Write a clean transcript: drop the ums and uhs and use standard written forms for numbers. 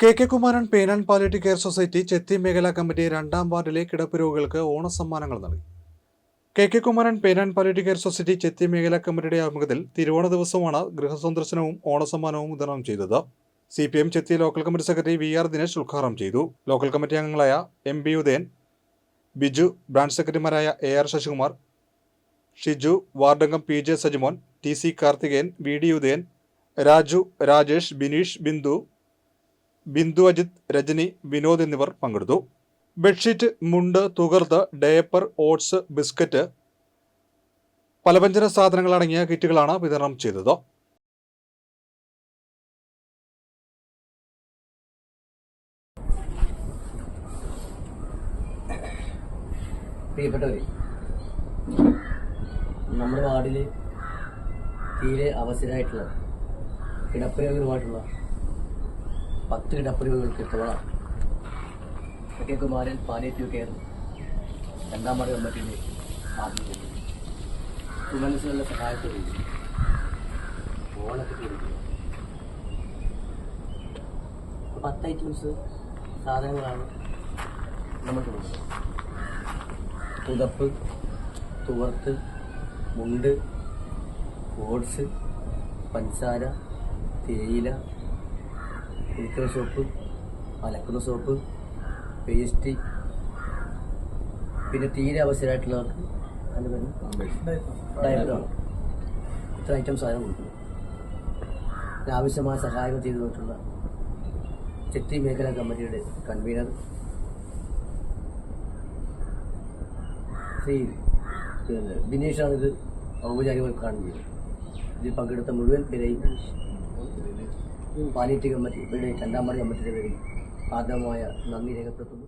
K Kumaran pain and palliative care society ചെത്തി മേഖലാ committee രണ്ടാം വാർഡിലെ കിടപ്പ് രോഗികൾക്ക് ഓണസമ്മാനങ്ങൾ നൽകി. K Kumaran pain and palliative care society ചെത്തി മേഖലാ കമ്മിറ്റിയുടെ ആഭിമുഖ്യത്തിൽ തിരുവോണ ദിവസമാണ് ഗൃഹസന്ദർശനവും ഓണസമ്മാനവും വിതരണം ചെയ്തത്. CPM Chethi local committee secretary VR Dinesh ഉദ്ഘാടനം ചെയ്തു. ലോക്കൽ കമ്മിറ്റി അംഗങ്ങളായ MB ഉദയൻ, ബിജു, ബ്രാഞ്ച് സെക്രട്ടറിമാരായ AR ശശികുമാർ, ഷിജു, വാർഡംഗം PJ Sajimon, TC Karthikeyan, VD Udayan, Raju, Rajesh, Bineesh, Bindu Ajith, Rajani, Vinod എന്നിവർ പങ്കെടുത്തു. ബെഡ്ഷീറ്റ്, മുണ്ട്, തുകർത്ത്, ഡയപ്പർ, ഓട്സ്, ബിസ്ക്കറ്റ്, പലവ്യഞ്ജന സാധനങ്ങൾ അടങ്ങിയ കിറ്റുകളാണ് വിതരണം ചെയ്തത്. പ്രിയപ്പെട്ടവരെ, നമ്മുടെ വാർഡിൽ തീരെ അവസരമായിട്ടുള്ള കിടപ്പുരോഗികളുമായിട്ടുള്ള 10 കിടപ്പുരോഗികൾക്ക് ഇത്തവണ കെ കുമാരൻ പാലിയേറ്റീവ് കെയർ രണ്ടാം വാർഡ് കമ്മിറ്റിയുടെ ആഭിമുഖ്യത്തിൽ സുമനസ്സുകളുടെ സഹായത്തോടെ ഓണക്കിറ്റ് കൊടുക്കുക. 10 ഐറ്റംസ് സാധനങ്ങളാണ് നമ്മൾ കൊടുക്കുന്നത്. പുതപ്പ്, തുവർത്ത്, മുണ്ട്, ഓട്സ്, പഞ്ചസാര, തേയില, കുളിക്കുന്ന സോപ്പ്, അലക്കുന്ന സോപ്പ്, പേസ്റ്റ്, പിന്നെ തീരെ അവസരമായിട്ടുള്ളവർക്ക് ഡയപ്പറാണ്. ഇത്ര ഐറ്റംസ് ആണ് കൊടുക്കുന്നത്. ആവശ്യമായ സഹായങ്ങൾ ചെയ്തു തന്നിട്ടുള്ള ചെത്തി മേഖലാ കമ്മിറ്റിയുടെ കൺവീനർ ശ്രീ ബിനീഷാണ് ഇത് ഔപചാരികമായി കാണുന്നത്. ഇതിൽ പങ്കെടുത്ത മുഴുവൻ പേരെയും പാലിയേറ്റീവ് കമ്മിറ്റി, ഇവിടെ രണ്ടാം വാർഡ് കമ്മിറ്റിയുടെ പേരിൽ ആദ്യമായ നന്ദി രേഖപ്പെടുത്തുന്നു.